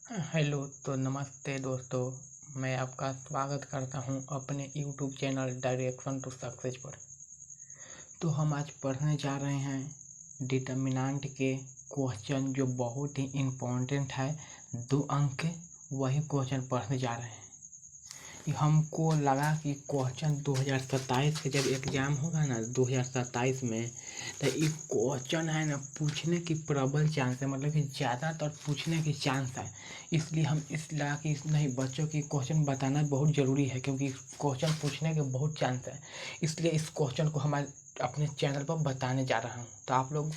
Hello तो नमस्ते दोस्तों, मैं आपका स्वागत करता हूं अपने YouTube channel Direction to Success पर। तो हम आज पढ़ने जा रहे हैं डिटर्मिनेंट के क्वेश्चन जो बहुत ही इम्पोर्टेंट है। 2 अंक के वही क्वेश्चन पढ़ने जा रहे हैं। हमको लगा कि क्वेश्चन 2027 के जब एग्ज़ाम होगा ना 2027 में, तो ये क्वेश्चन है ना पूछने की प्रबल चांस है, मतलब कि ज़्यादातर पूछने की चांस है। इसलिए हम इस लगा कि नहीं, बच्चों की क्वेश्चन बताना बहुत ज़रूरी है क्योंकि क्वेश्चन पूछने के बहुत चांस है। इसलिए इस क्वेश्चन को हमारे अपने चैनल पर बताने जा रहा हूँ। तो आप लोग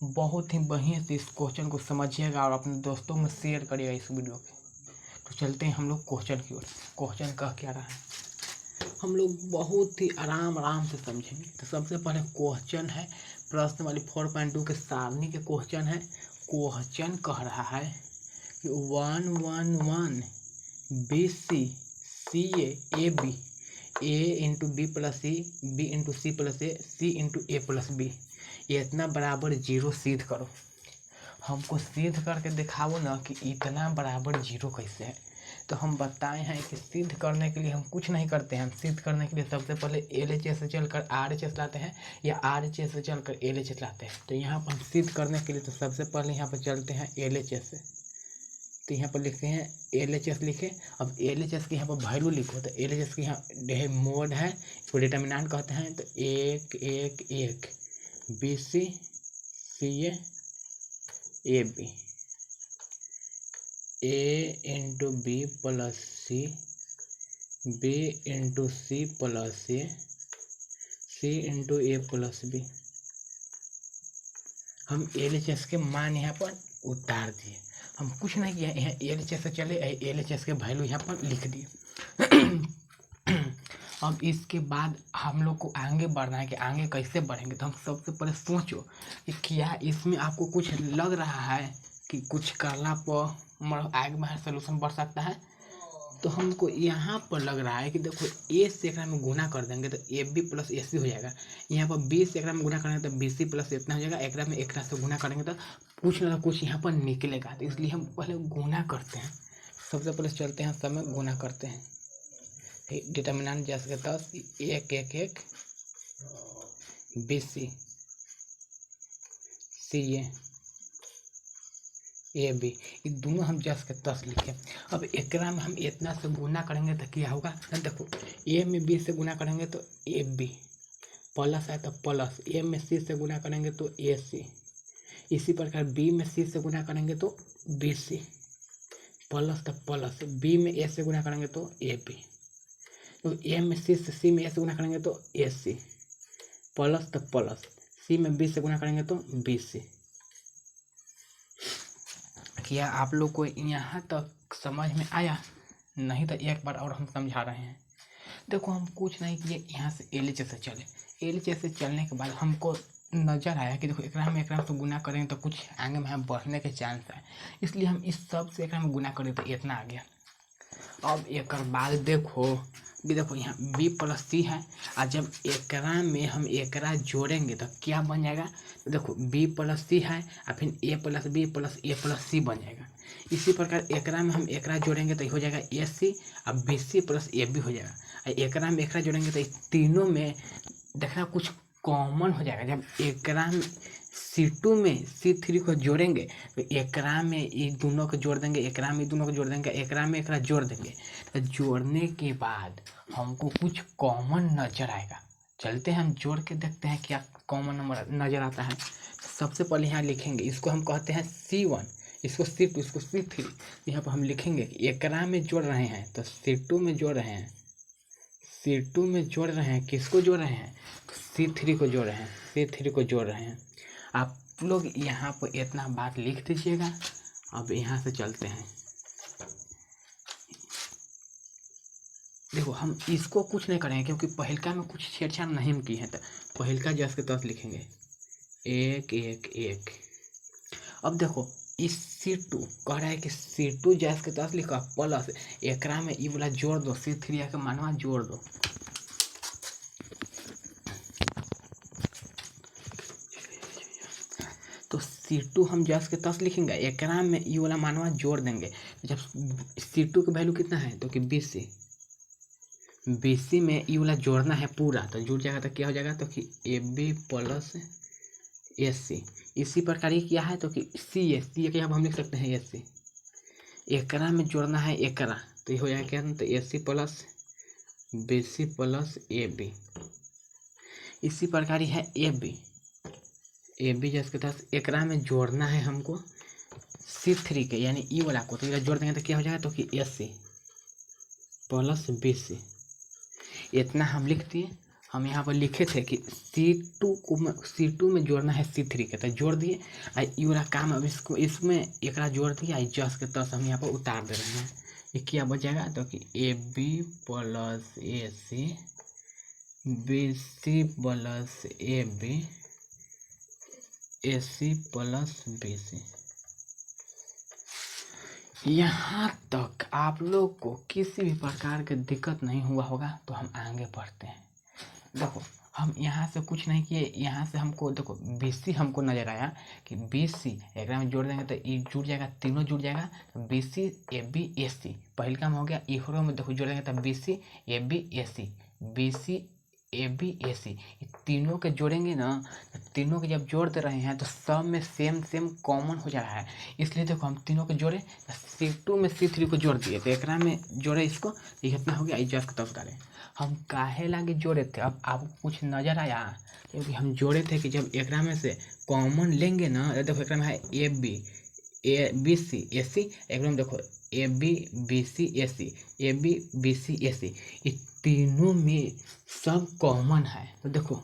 बहुत ही बढ़िया से इस क्वेश्चन को समझिएगा और अपने दोस्तों में शेयर करिएगा इस वीडियो को। तो चलते हैं हम लोग क्वेश्चन की ओर। क्वेश्चन कह क्या रहा है हम लोग बहुत ही आराम से समझेंगे। तो सबसे पहले क्वेश्चन है, प्रश्न वाली 4.2 के सारणी के क्वेश्चन है। क्वेश्चन कह रहा है कि 1 1 1 BC CA AB A into B plus C, B into C plus A, C into A plus B, ये इतना बराबर जीरो सिद्ध करो। हमको सिद्ध करके दिखाओ ना कि इतना बराबर जीरो कैसे है। तो हम बताए हैं कि सिद्ध करने के लिए हम कुछ नहीं करते हैं। हम सिद्ध करने के लिए सबसे पहले LHS से चलकर RHS लाते हैं या RHS से चलकर LHS लाते हैं। तो यहाँ पर हम सिद्ध करने के लिए तो सबसे पहले यहाँ पर चलते हैं LHS से। तो यहाँ पर लिखते हैं LHS लिखे। अब LHS की यहाँ पर वैल्यू लिखो। तो LHS की यहाँ मोड है, इसको डिटर्मिनेंट कहते हैं। तो 1 1 1 BC CA AB A into B plus C, B into C plus A, C into A plus B. हम LHS के मान यहाँ पर उतार दिए। हम कुछ नहीं किया, यहाँ LHS से चले LHS के वैल्यू यहाँ पर लिख दिए। अब इसके बाद हम लोग को आगे बढ़ना है कि आगे कैसे बढ़ेंगे। तो हम सबसे पहले सोचो कि क्या इसमें आपको कुछ लग रहा है कि कुछ करना पर आगे में सोल्यूशन बढ़ सकता है। तो हमको यहाँ पर लग रहा है कि देखो ए से एक में गुना कर देंगे तो ए बी प्लस ए सी हो जाएगा। यहाँ पर बी से एक में गुना करेंगे तो बी सी प्लस इतना हो जाएगा। एक में एक से गुना करेंगे तो कुछ ना कुछ यहाँ पर निकलेगा। तो इसलिए हम पहले गुना करते हैं। सबसे पहले चलते हैं, सब में गुना करते हैं। डिटर्मिनेंट जैसे 10 1 1 1 BC CA AB, ये दोनों हम जस के 10 लिखे। अब एक में हम इतना से गुना करेंगे तो क्या होगा। देखो ए में बी से गुना करेंगे तो AB प्लस है तो प्लस, ए में सी से गुना करेंगे तो AC, इसी प्रकार बी में सी से गुना करेंगे तो BC प्लस तो प्लस, बी में ए से गुना करेंगे तो AB, तो ए में सी से सी में ए से गुना करेंगे तो AC प्लस तो प्लस, सी में बी से गुना करेंगे तो BC। क्या आप लोग को यहाँ तक समझ में आया? नहीं तो एक बार और हम समझा रहे हैं। देखो हम कुछ नहीं किए, यहाँ से LHS से चले। LHS से चलने के बाद हमको नज़र आया कि देखो एक से गुना करेंगे तो कुछ आगे में हम बढ़ने के चांस है। इसलिए हम इस सब से एक में गुना करें तो इतना आ गया। अब एक बाद देखो यहाँ बी प्लस सी है, और जब एकरा में हम एकरा जोड़ेंगे तो क्या बन जाएगा। तो देखो बी प्लस सी है और फिर ए प्लस बी प्लस ए प्लस सी बन जाएगा। इसी प्रकार एकरा में हम एकरा जोड़ेंगे तो हो जाएगा AC और BC प्लस AB हो जाएगा। और एकरा में एकरा जोड़ेंगे तो तीनों में देखना कुछ कॉमन हो जाएगा। जब एकरा में C2 में C3 को जोड़ेंगे तो एकरा में ये दोनों को जोड़ देंगे, एकरा में दोनों को जोड़ देंगे, एकरा में एकरा जोड़ देंगे। तो जोड़ने के बाद हमको कुछ कॉमन नजर आएगा। चलते हैं हम जोड़ के देखते हैं क्या कॉमन नंबर नजर आता है। सबसे पहले यहाँ लिखेंगे, इसको हम कहते हैं C1, इसको C2, इसको C3। यहाँ पर हम लिखेंगे एकरा में जोड़ रहे हैं तो C2 में जोड़ रहे हैं, C2 में जोड़ रहे हैं, किसको जोड़ रहे हैं, C3 को जोड़ रहे हैं, C3 को जोड़ रहे हैं। आप लोग यहाँ पर इतना बात लिख दीजिएगा। अब यहाँ से चलते हैं, देखो हम इसको कुछ नहीं करेंगे क्योंकि पहलका में कुछ छेड़छाड़ नहीं की है। तो पहलका जस के 10 लिखेंगे 1 1 1। अब देखो इस C2 कह रहा है कि C2 जैस के 10 लिखा प्लस एकरा में ई वाला जोड़ दो, C3 के मानवा जोड़ दो। तो C2 हम जस के तस लिखेंगे, एकरा में ई वाला मानवा जोड़ देंगे। जब C2 का वैल्यू कितना है तो कि 20, BC में ई वाला जोड़ना है पूरा, तो जुड़ जाएगा तो क्या हो जाएगा तो कि AB प्लस AC। इसी प्रकार ये क्या है तो कि CA के अब हम लिख सकते हैं AC, एकरा में जोड़ना है एकरा, तो ये हो जाएगा क्या तो AC plus BC plus AB। इसी प्रकार है AB जिसके तहत एकरा में जोड़ना है हमको C3 के यानी ई वाला को, तो ये जोड़ देंगे तो क्या हो जाएगा तो कि AC प्लस BC। इतना हम लिख दिए। हम यहाँ पर लिखे थे कि C2 में जोड़ना है C3 के, तो जोड़ दिए। ई वाला काम अब इसको इसमें एकरा जोड़ दिया, जस के तस हम यहाँ पर उतार दे रहे हैं। ये क्या बच जाएगा तो कि AB plus AC BC plus AB AC plus BC। यहाँ तक आप लोग को किसी भी प्रकार की दिक्कत नहीं हुआ होगा, तो हम आगे बढ़ते हैं। देखो हम यहाँ से कुछ नहीं किए, यहाँ से हमको देखो BC हमको नजर आया कि BC एकरा में जोड़ देंगे तो ये जुड़ जाएगा, तीनों जुड़ जाएगा, तो BC AB AC पहले काम हो गया। इहरो में देखो जोड़ देंगे तो BC AB AC BC AB AC, ये तीनों के जोड़ेंगे ना, तो तीनों के जब जोड़ दे रहे हैं तो सब में सेम कॉमन हो जा रहा है। इसलिए देखो हम तीनों के जोड़े, C2 में C3 को जोड़ दिए, तो एकरा में जोड़े इसको, ये कितना हो गया जस्ट का तस डाले। हम काहे लागे जोड़े थे, अब आपको कुछ नजर आया, क्योंकि हम जोड़े थे कि जब एकरा में से कॉमन लेंगे ना, देखो एकरा में है AB BC AC, एकरा में देखो AB BC AC AB BC AC, ये तीनों में सब कॉमन है। तो देखो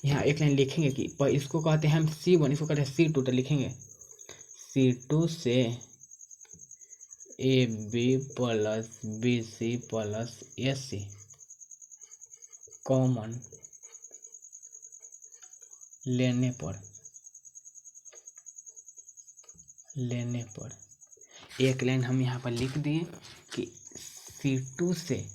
यहाँ एक लाइन लिखेंगे कि पर इसको कहते हैं हम C1, इसको कहते हैं C2, तो लिखेंगे C2 से AB plus BC plus AC common लेने पर एक लाइन हम यहाँ पर लिख दिए कि C2 से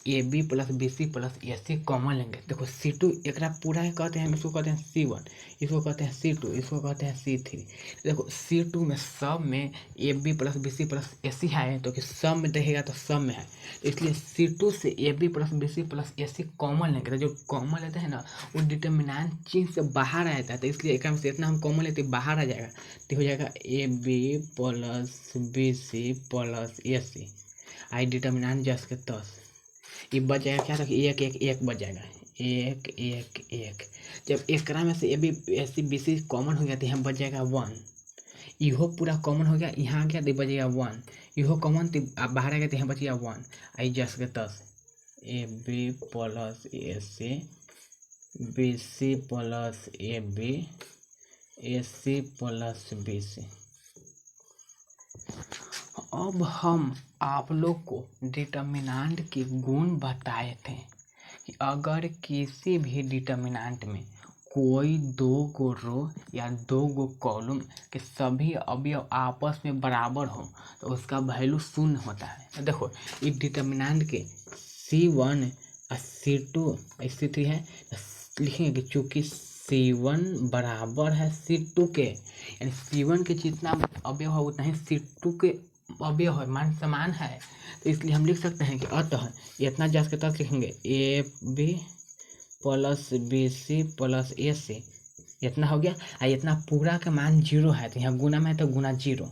AB plus BC plus AC common लेंगे। देखो C2 एकरा पूरा है कहते हैं, इसको कहते हैं C1, इसको कहते हैं C2, इसको कहते हैं C3। देखो C2 में सब में AB plus BC plus AC है, तो कि सब में देखेगा तो सब में है, इसलिए C2 से AB plus BC plus AC common लेंगे। तो जो कॉमन लेते हैं ना वो डिटर्मिनेंट चीज से बाहर आ जाता है, तो इसलिए एक से इतना हम कॉमन लेते बाहर आ जाएगा, तो हो जाएगा AB plus BC plus AC। आई डिटर्मिनेंट जस के तस ये बच जाएगा क्या, तो एक एक एक बच जाएगा, एक एक एक। जब एकरा में से AB AC BC कॉमन हो गया तो यहाँ बच जाएगा 1, इहो पूरा कॉमन हो गया, यहाँ आ गया तो बच जाएगा 1, इहो कॉमन तो बाहर आ गया तो यहाँ बच गया 1। आई जस के तस AB plus AC BC plus AB AC plus BC। अब हम आप लोग को डिटर्मिनेंट के गुण बताए थे कि अगर किसी भी डिटर्मिनेंट में कोई दो गो रो या दो गो कॉलम के सभी अवयव आपस में बराबर हो तो उसका वैल्यू शून्य होता है। तो देखो इस डिटर्मिनेंट के C1 C2 C3 है, लिखेंगे कि चूंकि C1 बराबर है C2 के, यानी C1 के जितना अवयव है उतना ही C2 के अवयव है, मान समान है, तो इसलिए हम लिख सकते हैं कि अतः इतना जस के तक लिखेंगे AB plus BC plus AC, इतना हो गया। इतना पूरा का मान 0 है, तो यहाँ गुना में है तो गुना 0,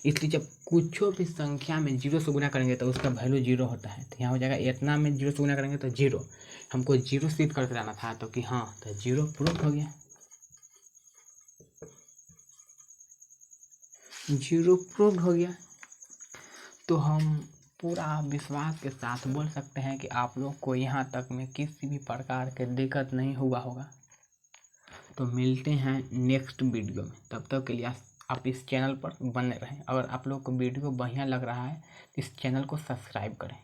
इसलिए जब कुछ भी संख्या में 0 से गुना करेंगे तो उसका वैल्यू 0 होता है। तो यहाँ हो जाएगा इतना में 0 से गुना करेंगे तो 0, हमको 0 सिद्ध करके लाना था, तो कि हाँ तो 0 प्रूफ हो गया, 0 प्रूफ हो गया। तो हम पूरा विश्वास के साथ बोल सकते हैं कि आप लोग को यहाँ तक में किसी भी प्रकार की दिक्कत नहीं हुआ होगा। तो मिलते हैं नेक्स्ट वीडियो में, तब तक के लिए आप इस चैनल पर बने रहें। अगर आप लोग को वीडियो बढ़िया लग रहा है तो इस चैनल को सब्सक्राइब करें।